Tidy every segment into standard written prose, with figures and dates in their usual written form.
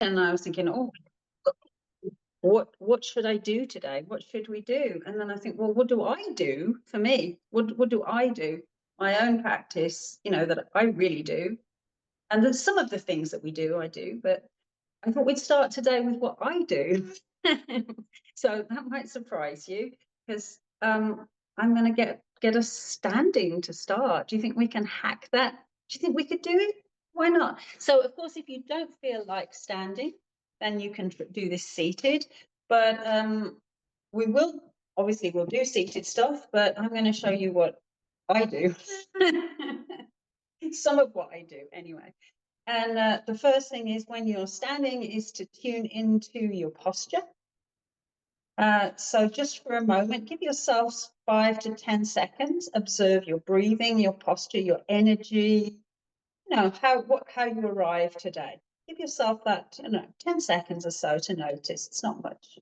And I was thinking, oh, what should I do today? What should we do? And then I think, well, what do I do for me? What do I do? My own practice, that I really do. And then some of the things that we do, I do, but I thought we'd start today with what I do. So that might surprise you, because I'm going to get us standing to start. Do you think we can hack that? Do you think we could do it? Why not? So, of course, if you don't feel like standing, then you can do this seated. But we'll do seated stuff, but I'm going to show you what I do. Some of what I do, anyway. And the first thing is, when you're standing, is to tune into your posture. So just for a moment, give yourselves 5 to 10 seconds. Observe your breathing, your posture, your energy. How you arrive today. Give yourself that 10 seconds or so to notice. It's not much.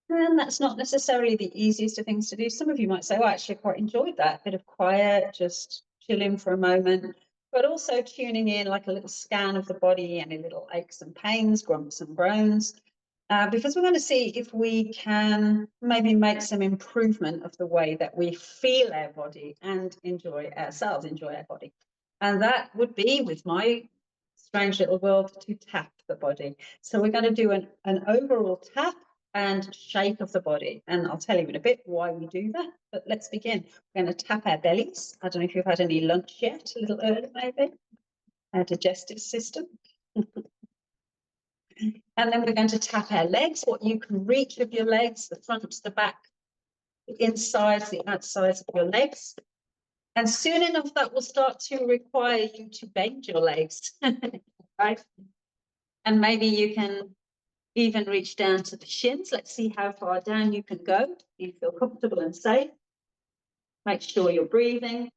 And that's not necessarily the easiest of things to do. Some of you might say, oh, actually, I quite enjoyed that bit of quiet, just chilling for a moment, but also tuning in, like a little scan of the body, any little aches and pains, grumps and groans, because we're going to see if we can maybe make some improvement of the way that we feel our body and enjoy our body. And that would be, with my strange little world, to tap the body. So we're going to do an overall tap and shake of the body. And I'll tell you in a bit why we do that. But let's begin. We're going to tap our bellies. I don't know if you've had any lunch yet, a little early maybe. Our digestive system. And then we're going to tap our legs, what you can reach of your legs, the front, the back, the insides, the outsides of your legs. And soon enough, that will start to require you to bend your legs, right? And maybe you can even reach down to the shins. Let's see how far down you can go. You feel comfortable and safe. Make sure you're breathing,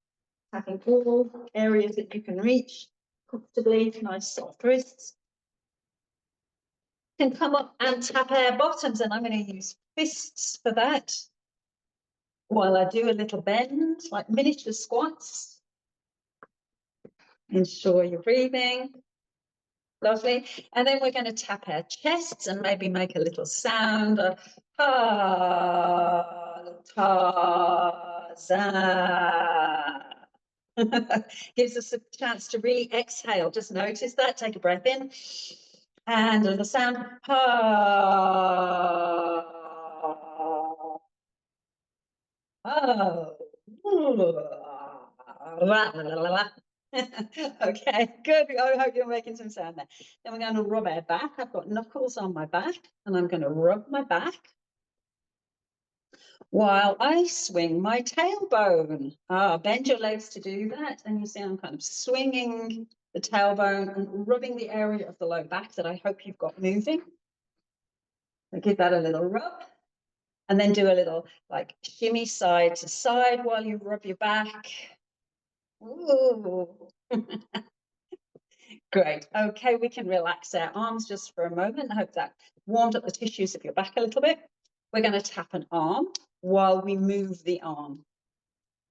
tapping all areas that you can reach comfortably, nice soft wrists. Can come up and tap our bottoms, and I'm going to use fists for that while I do a little bend, like miniature squats. Ensure you're breathing. Lovely. And then we're going to tap our chests and maybe make a little sound. Gives us a chance to really exhale. Just notice that. Take a breath in. And a little sound. Okay, good. I hope you're making some sound there. Then we're going to rub our back. I've got knuckles on my back, and I'm going to rub my back while I swing my tailbone. Bend your legs to do that. And you see I'm kind of swinging the tailbone and rubbing the area of the low back that I hope you've got moving. So give that a little rub. And then do a little like shimmy side to side while you rub your back. Ooh. Great. Okay, we can relax our arms just for a moment. I hope that warmed up the tissues of your back a little bit. We're going to tap an arm while we move the arm.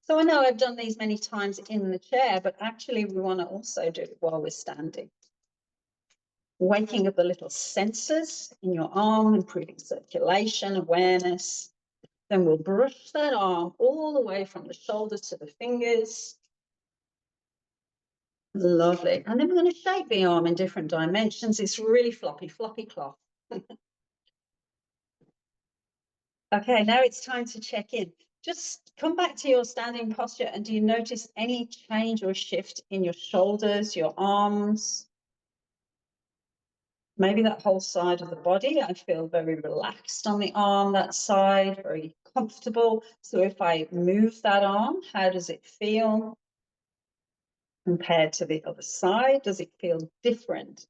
So I know I've done these many times in the chair, but actually we want to also do it while we're standing. Waking up the little sensors in your arm, improving circulation, awareness. Then we'll brush that arm all the way from the shoulders to the fingers. Lovely. And then we're going to shape the arm in different dimensions. It's really floppy cloth. Okay, now it's time to check in. Just come back to your standing posture, and do you notice any change or shift in your shoulders, your arms? Maybe that whole side of the body. I feel very relaxed on the arm, that side, very comfortable. So if I move that arm, how does it feel compared to the other side? Does it feel different?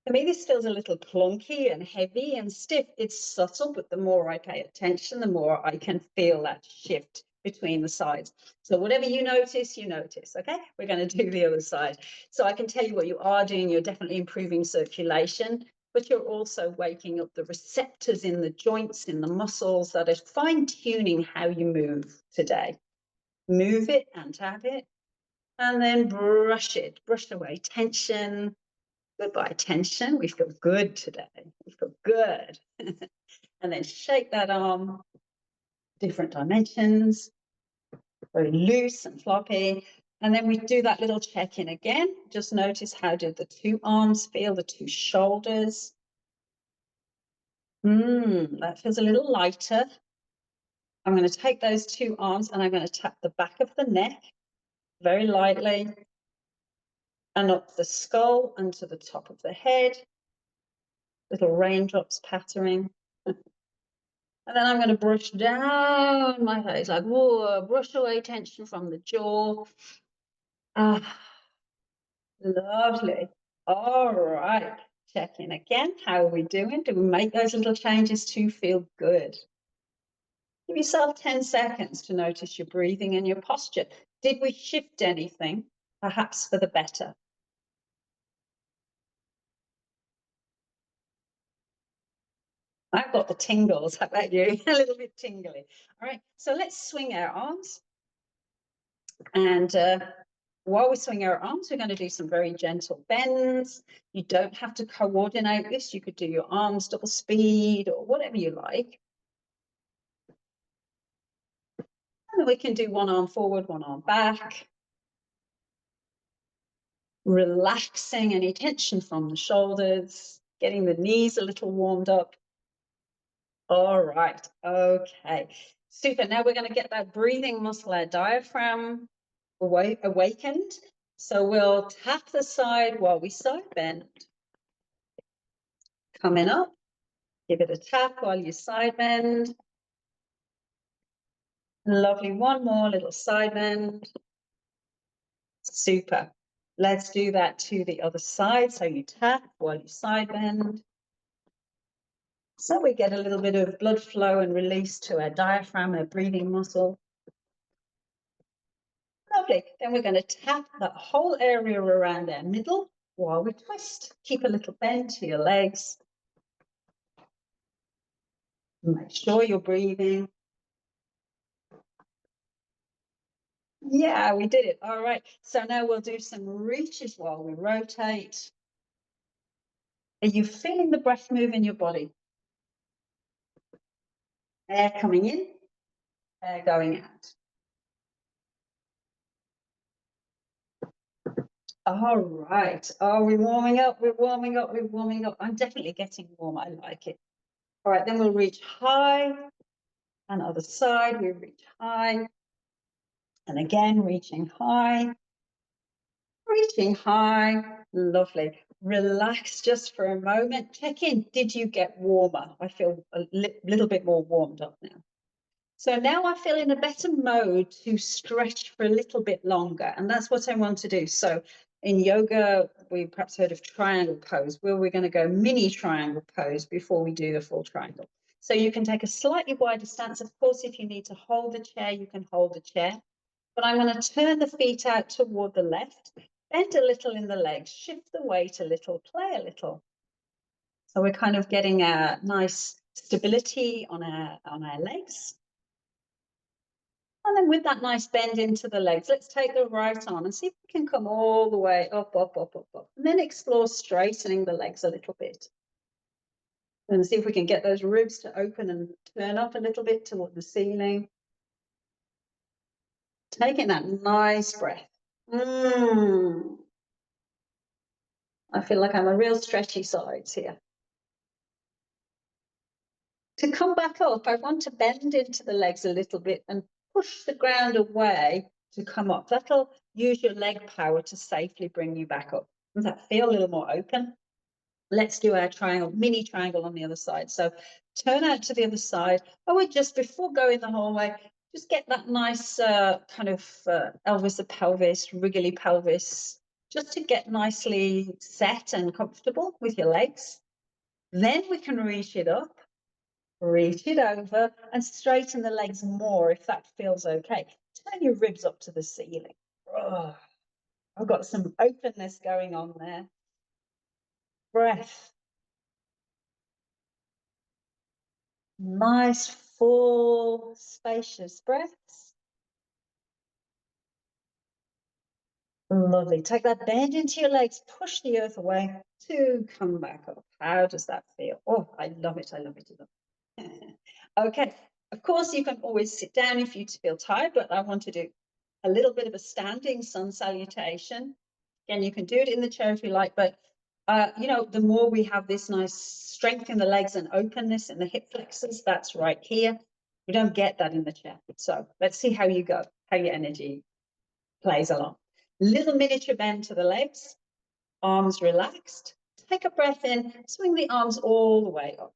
For me, this feels a little clunky and heavy and stiff. It's subtle, but the more I pay attention, the more I can feel that shift between the sides. So whatever you notice, okay? We're going to do the other side. So I can tell you what you are doing. You're definitely improving circulation. but you're also waking up the receptors in the joints, in the muscles that are fine-tuning how you move today. Move it and tap it, and then brush it, brush away tension. Goodbye tension. We feel good today. We feel good. And then shake that arm, different dimensions, very loose and floppy. And then we do that little check-in again. Just notice, how did the two arms feel, the two shoulders? That feels a little lighter. I'm going to take those two arms and I'm going to tap the back of the neck very lightly and up the skull and to the top of the head. Little raindrops pattering. And then I'm going to brush down my face, like, whoa, brush away tension from the jaw. Ah, lovely. All right. Check in again. How are we doing? Do we make those little changes to feel good? Give yourself 10 seconds to notice your breathing and your posture. Did we shift anything, perhaps for the better? I've got the tingles. How about you? A little bit tingly. All right. So let's swing our arms. And while we swing our arms, we're going to do some very gentle bends. You don't have to coordinate this. You could do your arms double speed or whatever you like. And then we can do one arm forward, one arm back. Relaxing any tension from the shoulders, getting the knees a little warmed up. All right. Okay. Super. Now we're going to get that breathing muscle, our diaphragm, awakened. So we'll tap the side while we side bend. Coming up, give it a tap while you side bend. Lovely. One more little side bend. Super. Let's do that to the other side. So you tap while you side bend. So we get a little bit of blood flow and release to our diaphragm, our breathing muscle. Lovely. Then we're going to tap that whole area around our middle while we twist. Keep a little bend to your legs. Make sure you're breathing. Yeah, we did it. All right. So now we'll do some reaches while we rotate. Are you feeling the breath move in your body? Air coming in, air going out. All right. Oh, we're warming up. We're warming up. We're warming up. I'm definitely getting warm. I like it. All right. Then we'll reach high. And other side, we reach high. And again, reaching high. Reaching high. Lovely. Relax just for a moment. Check in. Did you get warmer? I feel a little bit more warmed up now. So now I feel in a better mode to stretch for a little bit longer. And that's what I want to do. So in yoga, we perhaps heard of triangle pose, where we're going to go mini triangle pose before we do the full triangle. So you can take a slightly wider stance. Of course, if you need to hold the chair, you can hold the chair. But I'm going to turn the feet out toward the left, bend a little in the legs, shift the weight a little, play a little. So we're kind of getting a nice stability on our legs. And then with that nice bend into the legs, let's take the right arm and see if we can come all the way up, up, up, up, up. And then explore straightening the legs a little bit. And see if we can get those ribs to open and turn up a little bit toward the ceiling. Taking that nice breath. I feel like I'm a real stretchy sides here. To come back up, I want to bend into the legs a little bit and push the ground away to come up. That'll use your leg power to safely bring you back up. Does that feel a little more open? Let's do our triangle, mini triangle on the other side. So turn out to the other side. Oh, wait, just before going the whole way, just get that nice kind of Elvis the pelvis, wriggly pelvis, just to get nicely set and comfortable with your legs. Then we can reach it up. Reach it over and straighten the legs more if that feels okay. Turn your ribs up to the ceiling. Oh, I've got some openness going on there. Breath. Nice, full, spacious breaths. Lovely. Take that bend into your legs, push the earth away to come back up. How does that feel? Oh, I love it. I love it. I love it. Okay. Of course, you can always sit down if you feel tired, but I want to do a little bit of a standing sun salutation. Again, you can do it in the chair if you like, but you know, the more we have this nice strength in the legs and openness in the hip flexors, that's right here. We don't get that in the chair. So let's see how you go, how your energy plays along. Little miniature bend to the legs, arms relaxed. Take a breath in, swing the arms all the way up.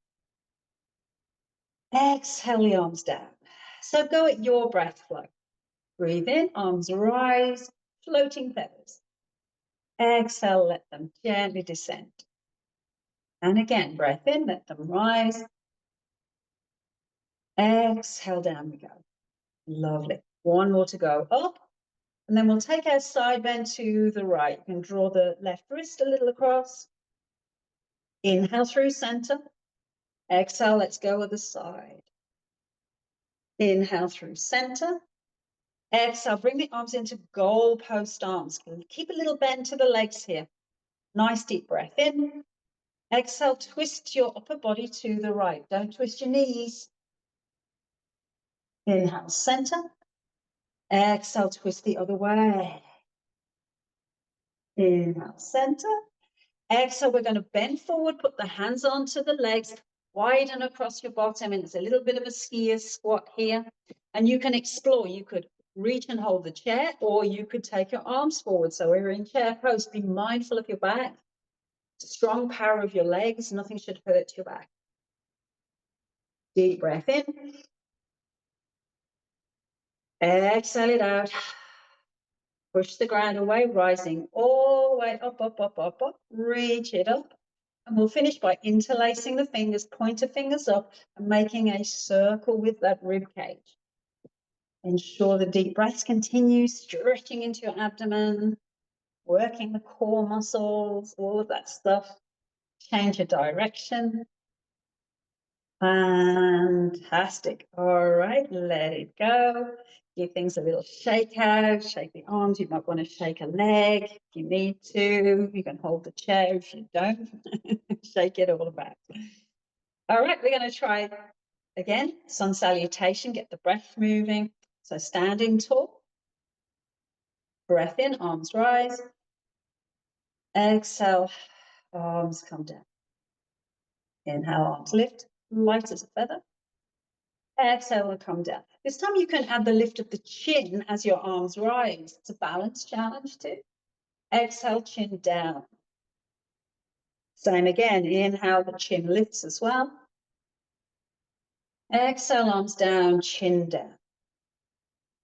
Exhale the arms down. So go at your breath flow. Breathe in, arms rise, floating feathers. Exhale, let them gently descend. And again, breath in, let them rise. Exhale, down we go. Lovely. One more to go. Up. And then we'll take our side bend to the right. You can draw the left wrist a little across. Inhale through center. Exhale, let's go other side. Inhale through center. Exhale, bring the arms into goalpost arms. Keep a little bend to the legs here. Nice deep breath in. Exhale, twist your upper body to the right. Don't twist your knees. Inhale, center. Exhale, twist the other way. Inhale, center. Exhale, we're going to bend forward, put the hands onto the legs, widen across your bottom, and it's a little bit of a skier squat here. And you can explore. You could reach and hold the chair, or you could take your arms forward. So we're in chair pose. Be mindful of your back. Strong power of your legs. Nothing should hurt your back. Deep breath in. Exhale it out. Push the ground away, rising all the way up, up, up, up, up. Reach it up. And we'll finish by interlacing the fingers, pointer fingers up, and making a circle with that rib cage. Ensure the deep breaths continue, stretching into your abdomen, working the core muscles, all of that stuff. Change your direction. Fantastic. All right, let it go. Give things a little shake out, shake the arms. You might want to shake a leg if you need to. You can hold the chair if you don't. Shake it all about. All right, we're going to try again, sun salutation, get the breath moving. So standing tall. Breath in, arms rise. Exhale, arms come down. Inhale, arms lift, light as a feather. Exhale and come down. This time you can add the lift of the chin as your arms rise. It's a balance challenge too. Exhale, chin down. Same again. Inhale, the chin lifts as well. Exhale, arms down, chin down.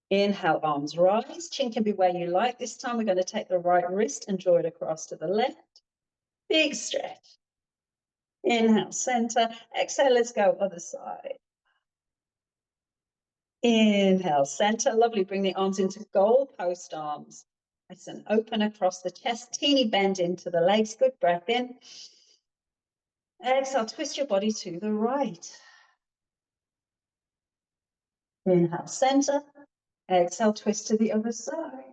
Inhale, arms rise. Chin can be where you like. This time we're going to take the right wrist and draw it across to the left. Big stretch. Inhale, center. Exhale, let's go other side. Inhale, center. Lovely. Bring the arms into goalpost arms. Nice and open across the chest. Teeny bend into the legs. Good breath in. Exhale, twist your body to the right. Inhale, center. Exhale, twist to the other side.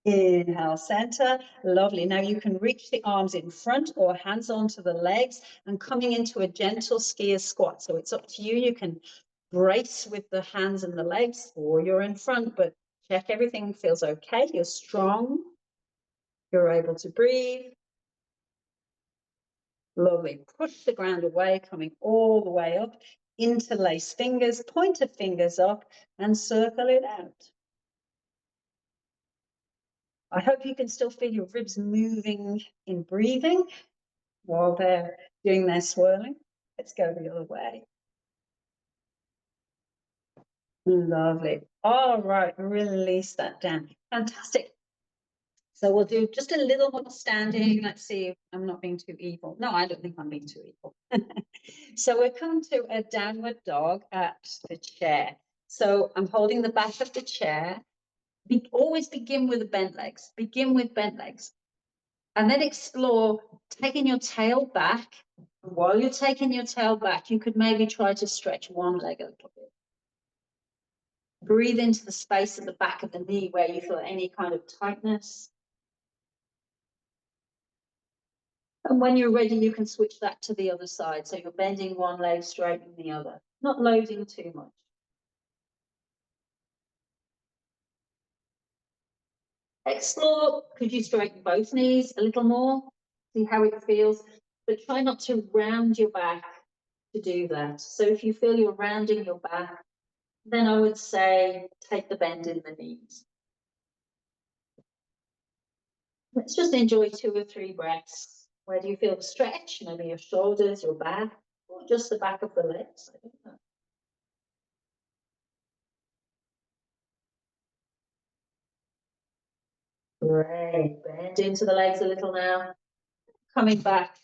Inhale, center. Lovely. Now you can reach the arms in front or hands onto the legs and coming into a gentle skier squat. So it's up to you. You can brace with the hands and the legs or you're in front, but check everything feels okay. You're strong. You're able to breathe. Lovely. Push the ground away, coming all the way up. Interlace fingers, pointer fingers up and circle it out. I hope you can still feel your ribs moving in breathing while they're doing their swirling. Let's go the other way. Lovely. All right, release that down. Fantastic. So we'll do just a little more standing. Let's see if I'm not being too evil. No, I don't think I'm being too evil. So we're coming to a downward dog at the chair. So I'm holding the back of the chair. Always begin with the bent legs. Begin with bent legs. And then explore taking your tail back While you're taking your tail back, you could maybe try to stretch one leg a little bit. Breathe into the space at the back of the knee where you feel any kind of tightness. And when you're ready, you can switch that to the other side. So you're bending one leg, straightening the other, not loading too much. Explore, could you straighten both knees a little more? See how it feels, but try not to round your back to do that. So if you feel you're rounding your back, then I would say take the bend in the knees. Let's just enjoy 2 or 3 breaths. Where do you feel the stretch? Maybe your shoulders, your back, or just the back of the legs. I don't know. Great. Bend into the legs a little now. Coming back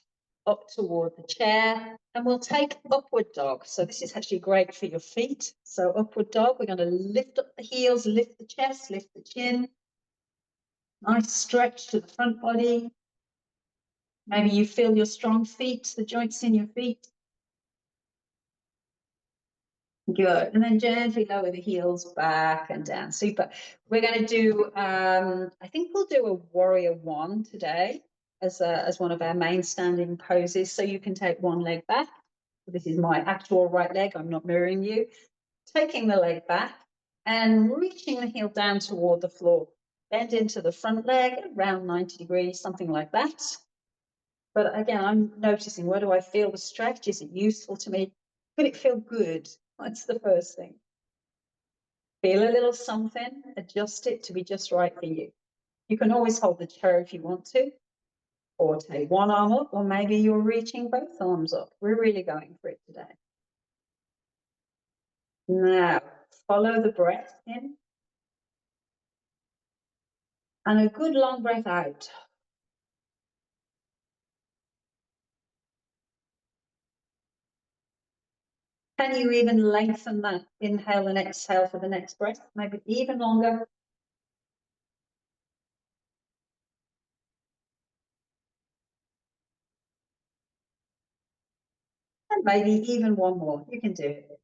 up toward the chair, and we'll take upward dog. So this is actually great for your feet. So upward dog, we're going to lift up the heels, lift the chest, lift the chin. Nice stretch to the front body. Maybe you feel your strong feet, the joints in your feet. Good. And then gently lower the heels back and down. Super. We're going to do, I think we'll do a warrior 1 today as one of our main standing poses. So you can take one leg back. This is my actual right leg. I'm not mirroring you. Taking the leg back and reaching the heel down toward the floor. Bend into the front leg around 90 degrees, something like that. But again, I'm noticing, where do I feel the stretch? Is it useful to me? Could it feel good? That's the first thing. Feel a little something, adjust it to be just right for you. You can always hold the chair if you want to, or take one arm up, or maybe you're reaching both arms up. We're really going for it today. Now, follow the breath in. And a good long breath out. Can you even lengthen that inhale and exhale for the next breath? Maybe even longer. And maybe even one more. You can do it.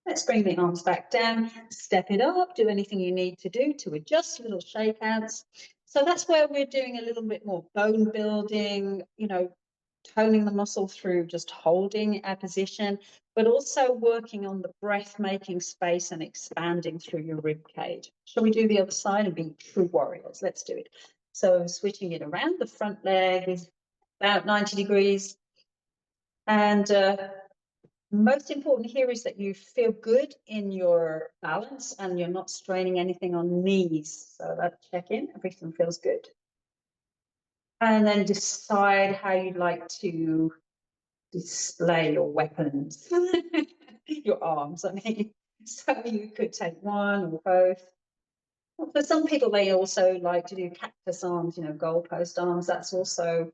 Let's bring the arms back down, step it up, do anything you need to do to adjust, little shakeouts. So that's where we're doing a little bit more bone building, toning the muscle through just holding our position, but also working on the breath, making space and expanding through your rib cage. Shall we do the other side and be true warriors? Let's do it. So switching it around, the front leg is about 90 degrees. And most important here is that you feel good in your balance and you're not straining anything on knees. So that check in, everything feels good. And then decide how you'd like to display your weapons, your arms. I mean, so you could take one or both. Well, for some people, they also like to do cactus arms, goalpost arms. That's also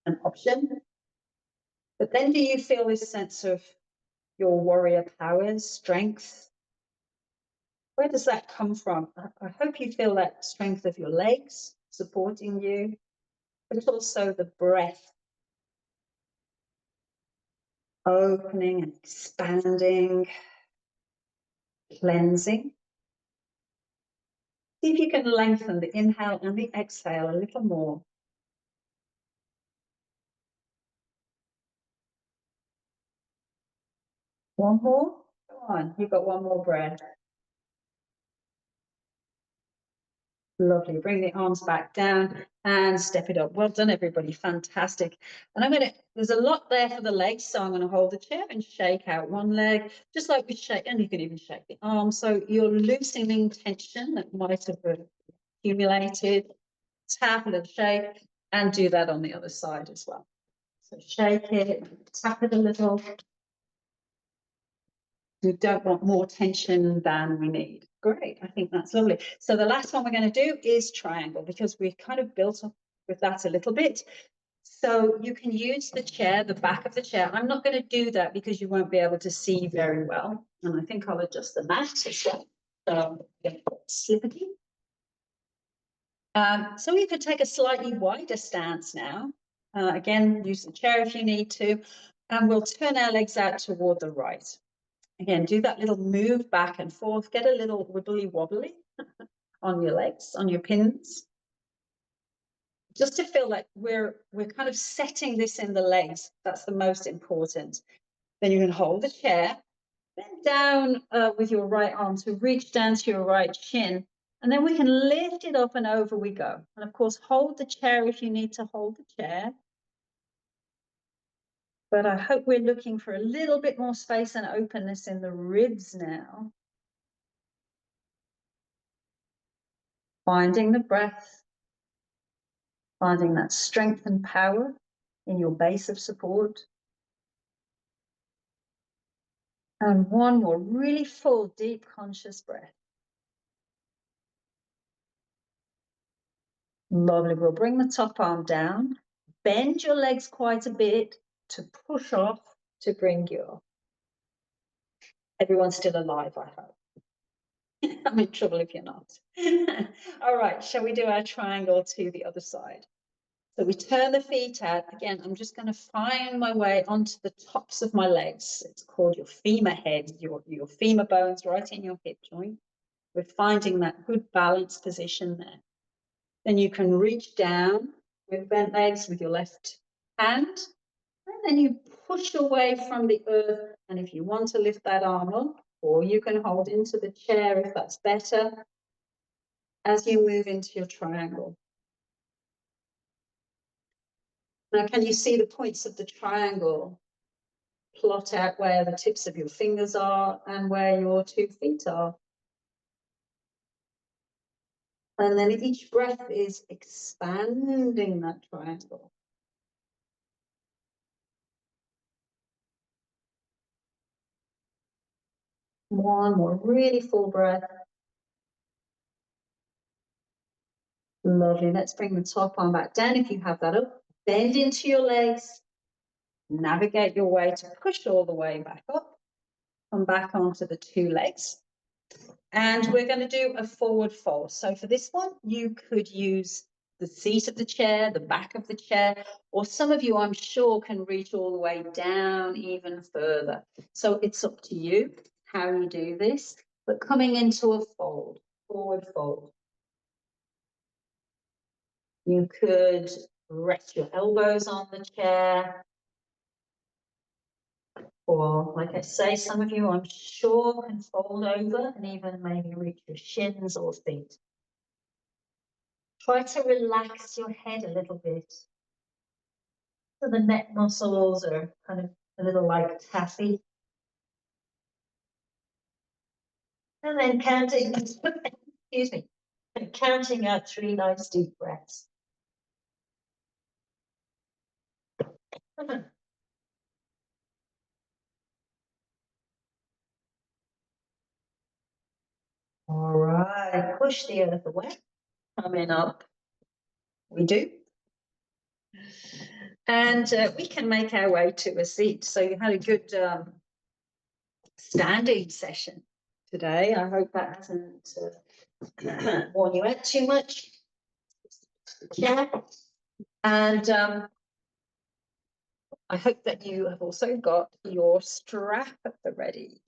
an option. But then do you feel this sense of your warrior powers, strength? Where does that come from? I hope you feel that strength of your legs supporting you, but also the breath opening and expanding, cleansing. See if you can lengthen the inhale and the exhale a little more. One more. Go on, you've got one more breath. Lovely. Bring the arms back down and step it up. Well done, everybody. Fantastic. And there's a lot there for the legs, so I'm going to hold the chair and shake out one leg, just like we shake, and you can even shake the arm. So you're loosening tension that might have accumulated. Tap a little shake, and do that on the other side as well. So shake it, tap it a little. We don't want more tension than we need. Great, I think that's lovely. So the last one we're going to do is triangle, because we've kind of built up with that a little bit. So you can use the chair, the back of the chair. I'm not going to do that because you won't be able to see very well. And I think I'll adjust the mat as well. Slippity. So you could take a slightly wider stance now. Again, use the chair if you need to, and we'll turn our legs out toward the right. Again, do that little move back and forth, get a little wibbly wobbly on your legs, on your pins, just to feel like we're kind of setting this in the legs. That's the most important. Then you can hold the chair, bend down with your right arm to reach down to your right shin, and then we can lift it up and over we go. And of course, hold the chair if you need to hold the chair. But I hope we're looking for a little bit more space and openness in the ribs now. Finding the breath, finding that strength and power in your base of support. And one more really full, deep, conscious breath. Lovely. We'll bring the top arm down, bend your legs quite a bit to push off, to bring you up. Everyone's still alive, I hope. I'm in trouble if you're not. All right, shall we do our triangle to the other side? So we turn the feet out. Again, I'm just going to find my way onto the tops of my legs. It's called your femur head, your femur bones right in your hip joint. We're finding that good balance position there. Then you can reach down with bent legs with your left hand. And then you push away from the earth. And if you want to lift that arm up, or you can hold into the chair if that's better, as you move into your triangle. Now, can you see the points of the triangle? Plot out where the tips of your fingers are and where your 2 feet are. And then each breath is expanding that triangle. One more really full breath. Lovely. Let's bring the top arm back down if you have that up. Bend into your legs. Navigate your way to push all the way back up. Come back onto the 2 legs. And we're going to do a forward fold. So for this one, you could use the seat of the chair, the back of the chair, or some of you, I'm sure, can reach all the way down even further. So it's up to you how you do this, but coming into a fold, forward fold. You could rest your elbows on the chair, or like I say, some of you, I'm sure, can fold over and even maybe reach your shins or feet. Try to relax your head a little bit. So the neck muscles are kind of a little like taffy. And then counting, excuse me, and counting out 3 nice deep breaths. All right, push the earth away. Coming up, we do. And we can make our way to a seat. So you had a good standing session today. I hope that hasn't worn you out too much. Yeah. And I hope that you have also got your strap at the ready.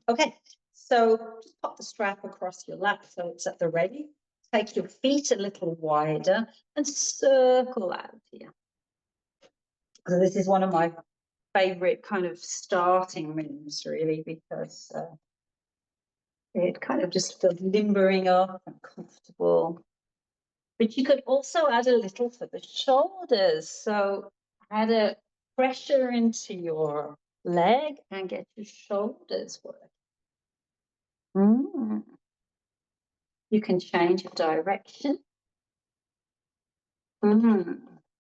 Okay, so just pop the strap across your lap so it's at the ready. Take your feet a little wider and circle out here. So this is one of my favorite kind of starting moves, really, because it kind of just feels limbering up and comfortable. But you could also add a little for the shoulders. So add a pressure into your leg and get your shoulders working. You can change your direction.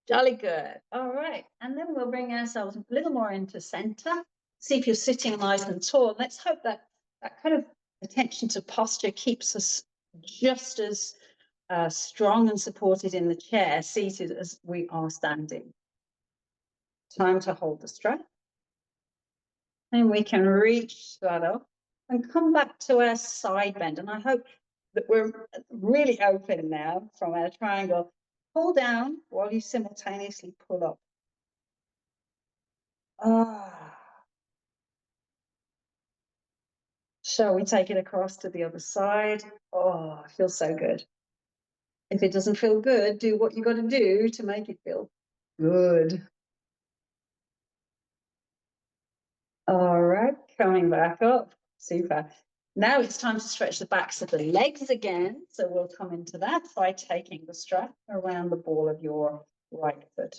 Jolly good. All right. And then we'll bring ourselves a little more into center. See if you're sitting nice and tall. Let's hope that that kind of attention to posture keeps us just as strong and supported in the chair, seated as we are standing. Time to hold the strap. And we can reach that up and come back to our side bend. And I hope that we're really open now from our triangle. Pull down while you simultaneously pull up. Ah. Shall we take it across to the other side? Oh, it feels so good. If it doesn't feel good, do what you got to do to make it feel good. All right, coming back up. Super. Now it's time to stretch the backs of the legs again. So we'll come into that by taking the strap around the ball of your right foot.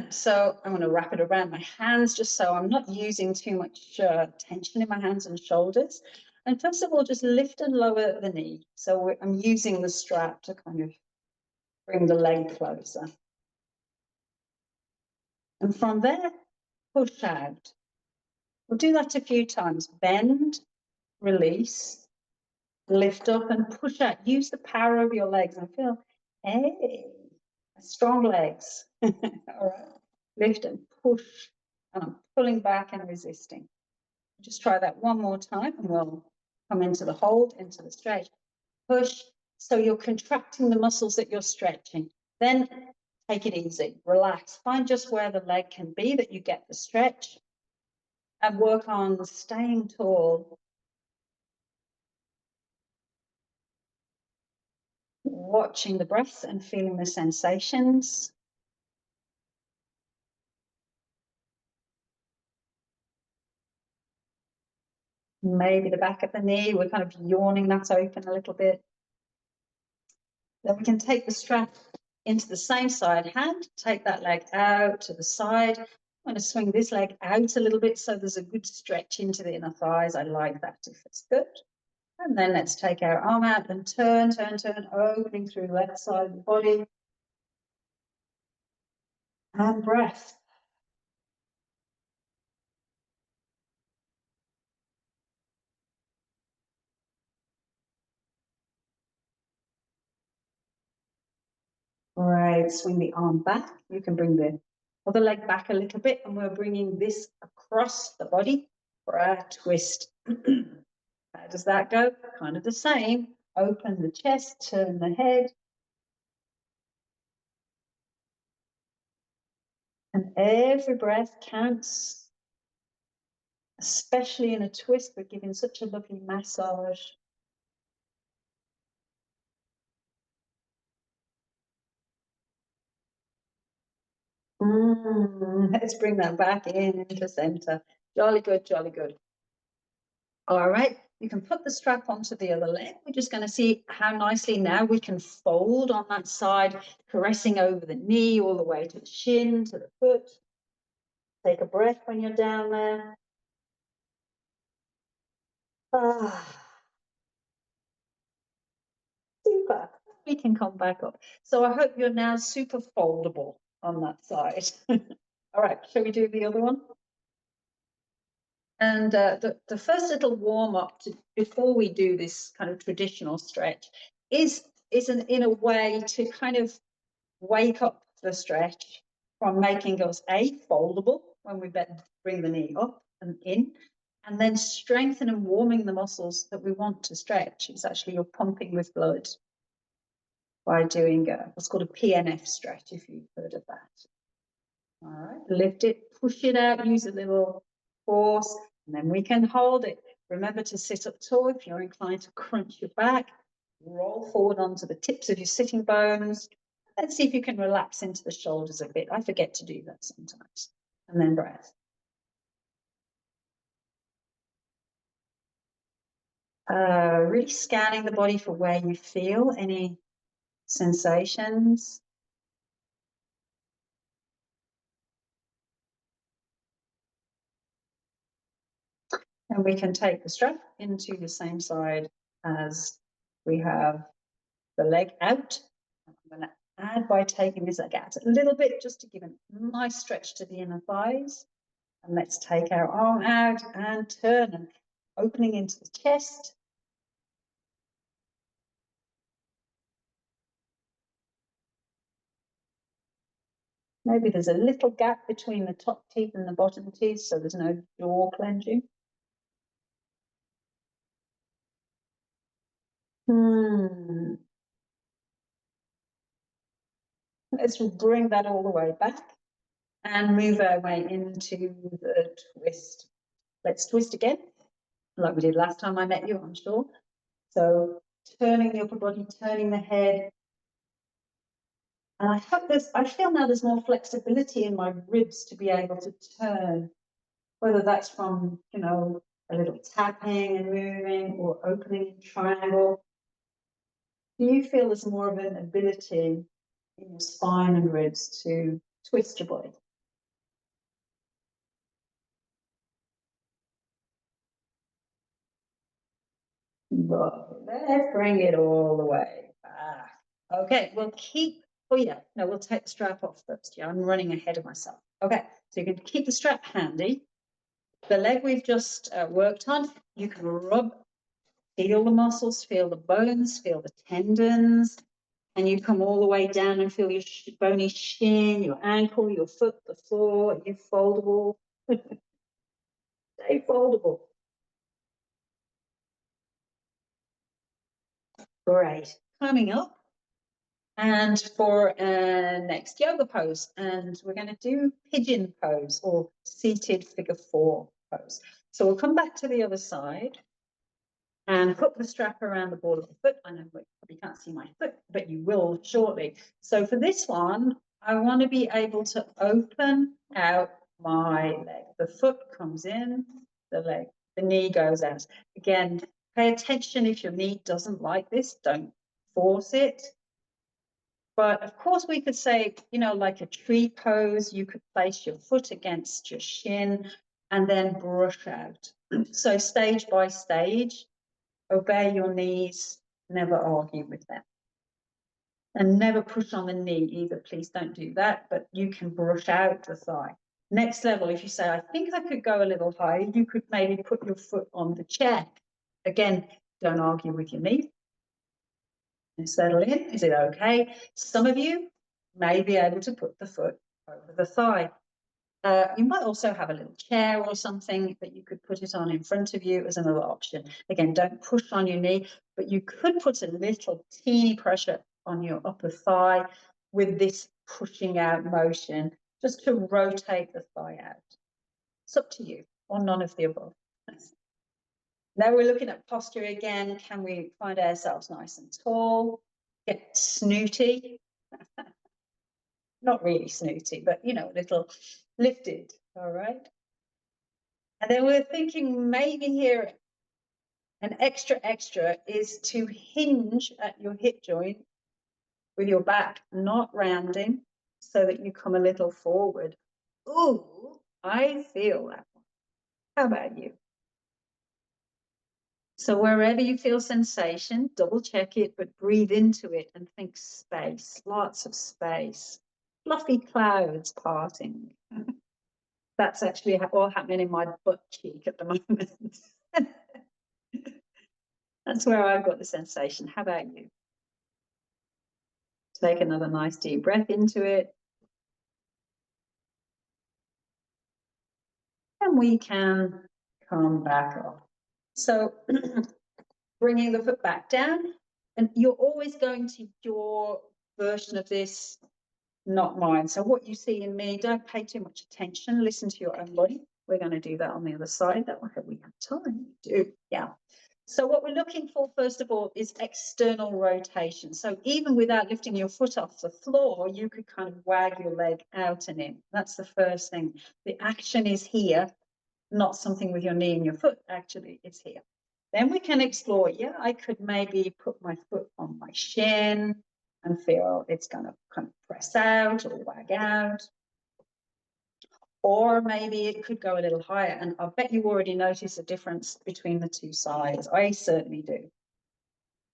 So I'm going to wrap it around my hands just so I'm not using too much tension in my hands and shoulders. And first of all, just lift and lower the knee. So I'm using the strap to kind of bring the leg closer. And from there, push out. We'll do that a few times. Bend, release, lift up and push out. Use the power of your legs and feel, hey, strong legs. All right. Lift and push. And I'm pulling back and resisting. Just try that one more time and we'll come into the hold, into the stretch. Push. So you're contracting the muscles that you're stretching. Then take it easy, relax. Find just where the leg can be that you get the stretch and work on staying tall. Watching the breath and feeling the sensations. Maybe the back of the knee, we're kind of yawning that open a little bit. Then we can take the strap into the same side hand, take that leg out to the side. I'm going to swing this leg out a little bit so there's a good stretch into the inner thighs. I like that if it's good. And then let's take our arm out and turn, opening through the left side of the body. And breath. Right, swing the arm back. You can bring the other leg back a little bit, and we're bringing this across the body for our twist. How does that go? Kind of the same. Open the chest, turn the head. And every breath counts, especially in a twist. We're giving such a lovely massage. Let's bring that back into center. Jolly good, jolly good. All right, you can put the strap onto the other leg. We're just going to see how nicely now we can fold on that side, caressing over the knee all the way to the shin, to the foot. Take a breath when you're down there. Super. We can come back up. So I hope you're now super foldable on that side. All right, shall we do the other one? And the first little warm up before we do this kind of traditional stretch is in a way to kind of wake up the stretch from making us foldable when we bring the knee up and in, and then strengthen and warming the muscles that we want to stretch. It's actually you're pumping with blood by doing what's called a PNF stretch, if you've heard of that. All right, lift it, push it out, use a little force, and then we can hold it. Remember to sit up tall if you're inclined to crunch your back. Roll forward onto the tips of your sitting bones. Let's see if you can relax into the shoulders a bit. I forget to do that sometimes. And then breath. Really scanning the body for where you feel any sensations. And we can take the strap into the same side as we have the leg out. I'm going to add by taking this leg out a little bit just to give a nice stretch to the inner thighs. And let's take our arm out and turn and opening into the chest. Maybe there's a little gap between the top teeth and the bottom teeth, so there's no jaw clenching. Let's bring that all the way back and move our way into the twist. Let's twist again, like we did last time I met you, I'm sure. So turning the upper body, turning the head. And I feel now there's more flexibility in my ribs to be able to turn, whether that's from, you know, a little tapping and moving or opening in triangle. Do you feel there's more of an ability in your spine and ribs to twist your body? Let's bring it all the way back. Okay, we'll keep, oh yeah, no, we'll take the strap off first. Yeah, I'm running ahead of myself. Okay, so you can keep the strap handy. The leg we've just worked on, you can rub, feel the muscles, feel the bones, feel the tendons, and you come all the way down and feel your bony shin, your ankle, your foot, the floor, you foldable. Stay foldable. Great. Coming up, and for next yoga pose, and we're going to do pigeon pose or seated figure 4 pose. So we'll come back to the other side and hook the strap around the ball of the foot. I know you probably can't see my foot, but you will shortly. So for this one, I want to be able to open out my leg. The foot comes in, the knee goes out. Again, pay attention if your knee doesn't like this, don't force it. But of course, we could say, you know, like a tree pose, you could place your foot against your shin and then brush out. So stage by stage, obey your knees, never argue with them. And never push on the knee either. Please don't do that, but you can brush out the thigh. Next level, if you say, I think I could go a little higher, you could maybe put your foot on the chair. Again, don't argue with your knee. Settle in. Is it okay? Some of you may be able to put the foot over the thigh. You might also have a little chair or something that you could put it on in front of you as another option. Again, don't push on your knee, but you could put a little teeny pressure on your upper thigh with this pushing out motion just to rotate the thigh out. It's up to you, or none of the above. Now we're looking at posture again. Can we find ourselves nice and tall? Get snooty. Not really snooty, but, you know, a little lifted, all right? And then we're thinking maybe here an extra is to hinge at your hip joint with your back not rounding so that you come a little forward. Ooh, I feel that one. How about you? So wherever you feel sensation, double check it, but breathe into it and think space, lots of space. Fluffy clouds parting. That's actually all happening in my butt cheek at the moment. That's where I've got the sensation. How about you? Take another nice deep breath into it. And we can come back up. So bringing the foot back down, and you're always going to your version of this, not mine. So what you see in me, don't pay too much attention. Listen to your own body. We're going to do that on the other side. That way we have time. Yeah. So what we're looking for, first of all, is external rotation. So even without lifting your foot off the floor, you could kind of wag your leg out and in. That's the first thing. The action is here, not something with your knee and your foot. Actually, it's here. Then we can explore, yeah, I could maybe put my foot on my shin and feel it's going to kind of press out or wag out. Or maybe it could go a little higher. And I bet you already notice a difference between the two sides. I certainly do.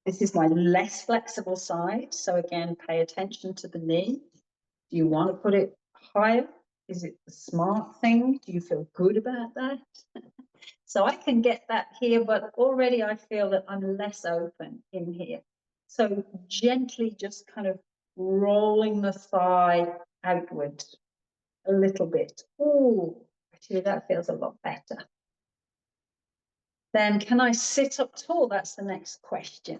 This is my less flexible side. So again, pay attention to the knee. Do you want to put it higher? Is it the smart thing? Do you feel good about that? So I can get that here, but already I feel that I'm less open in here. So gently just kind of rolling the thigh outward a little bit. Oh, actually, that feels a lot better. Then can I sit up tall? That's the next question.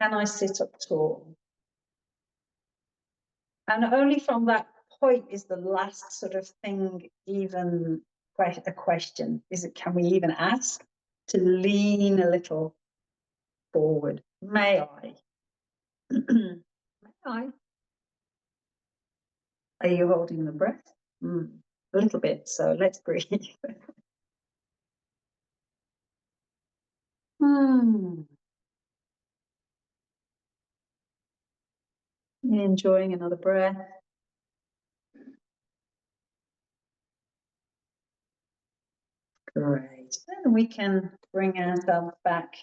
Can I sit up tall? And only from that point is the last sort of thing even a question. Is it, can we even ask to lean a little forward? May I? May I? Are you holding the breath? A little bit, so let's breathe. Enjoying another breath. Great. And we can bring ourselves back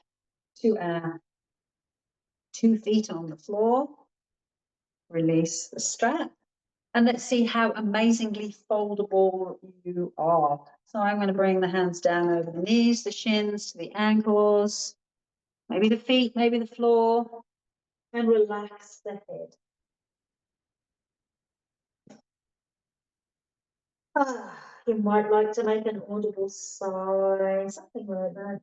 to our 2 feet on the floor. Release the strap. And let's see how amazingly foldable you are. So I'm going to bring the hands down over the knees, the shins, to the ankles, maybe the feet, maybe the floor, and relax the head. You might like to make an audible sigh, something like that.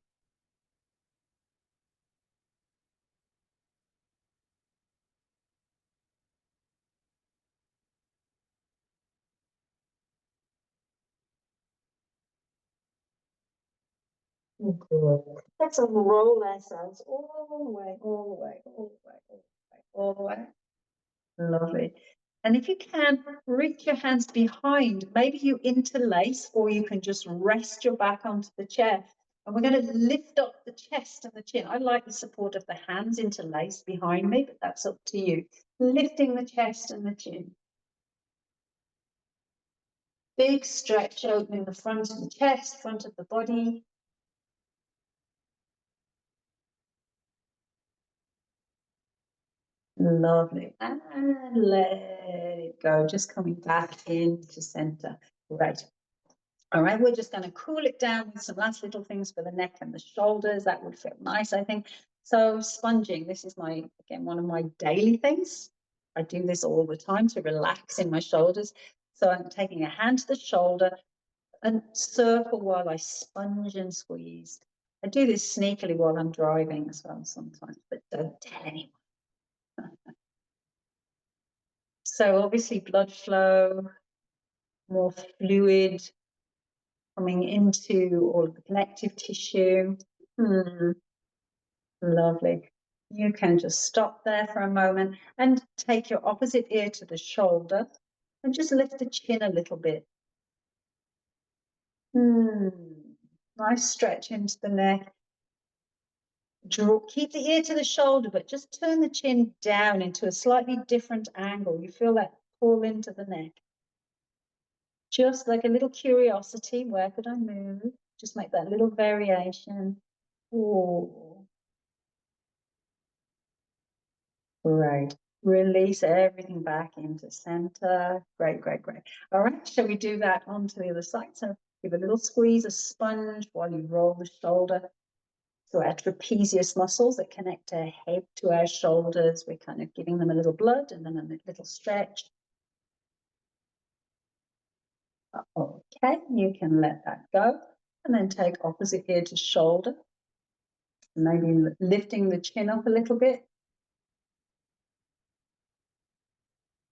Good. Let's unroll ourselves all the way, all the way, all the way, all the way, all the way. Lovely. And if you can, reach your hands behind. Maybe you interlace, or you can just rest your back onto the chair. And we're going to lift up the chest and the chin. I like the support of the hands interlaced behind me, but that's up to you. Lifting the chest and the chin. Big stretch, opening the front of the chest, front of the body. Lovely. And let it go, just coming back into center. Right. All right, we're just going to cool it down with some last little things for the neck and the shoulders. That would feel nice, I think. So sponging, this is my, again, one of my daily things. I do this all the time to relax in my shoulders. So I'm taking a hand to the shoulder and circle while I sponge and squeeze. I do this sneakily while I'm driving as well sometimes, but don't tell anyone. So obviously blood flow, more fluid coming into all of the connective tissue. Lovely. You can just stop there for a moment and take your opposite ear to the shoulder and just lift the chin a little bit. Nice stretch into the neck. Keep the ear to the shoulder, but just turn the chin down into a slightly different angle. You feel that pull into the neck. Just like a little curiosity, where could I move? Just make that little variation. Oh, great. Release everything back into center. Great, great, great. All right, shall we do that onto the other side? So give a little squeeze, a sponge while you roll the shoulder. So our trapezius muscles that connect our head to our shoulders, we're kind of giving them a little blood and then a little stretch. Okay, you can let that go. And then take opposite ear to shoulder. Maybe lifting the chin up a little bit.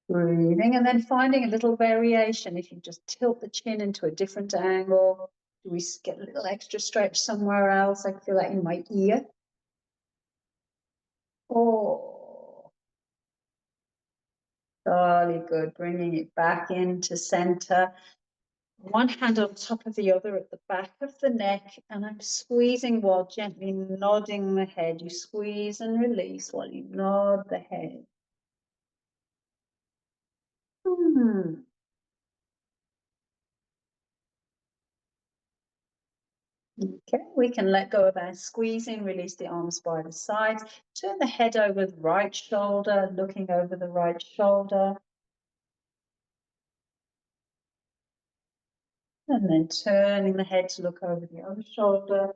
Breathing, and then finding a little variation. If you just tilt the chin into a different angle, do we get a little extra stretch somewhere else? I feel that in my ear. Oh, jolly good. Bringing it back into center. One hand on top of the other at the back of the neck, and I'm squeezing while gently nodding the head. You squeeze and release while you nod the head. Okay, we can let go of our squeezing, release the arms by the sides, turn the head over the right shoulder, looking over the right shoulder. And then turning the head to look over the other shoulder.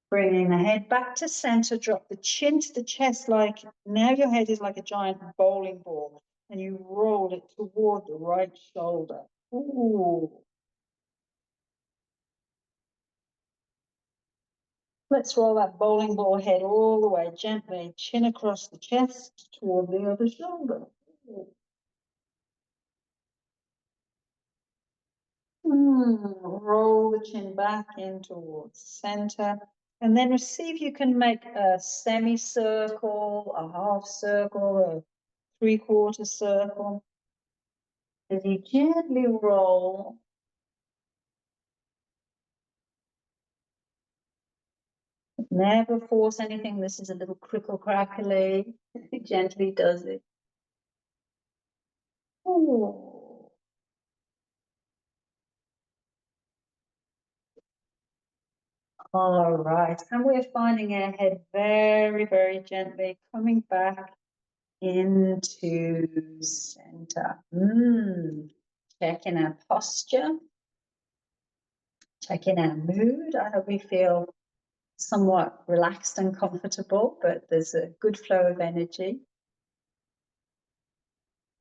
Bringing the head back to center, drop the chin to the chest like now your head is like a giant bowling ball and you roll it toward the right shoulder. Ooh. Let's roll that bowling ball head all the way gently, chin across the chest toward the other shoulder. Roll the chin back in towards center. And then see if you can make a semicircle, a half circle, a three-quarter circle. As you gently roll, never force anything. This is a little crickle crackly. It gently does it. Ooh. All right, and we're finding our head very, very gently coming back into center. Checking our posture, checking our mood. I hope we feel somewhat relaxed and comfortable, but there's a good flow of energy.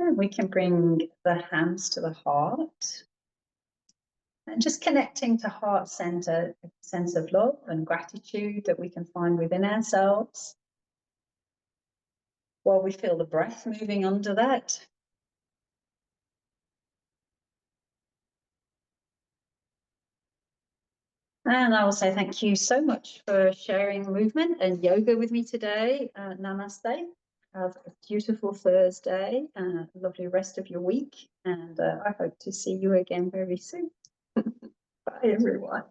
And we can bring the hands to the heart. And just connecting to heart center, a sense of love and gratitude that we can find within ourselves. While we feel the breath moving under that. And I will say thank you so much for sharing movement and yoga with me today. Namaste. Have a beautiful Thursday and a lovely rest of your week. And I hope to see you again very soon. Bye, everyone.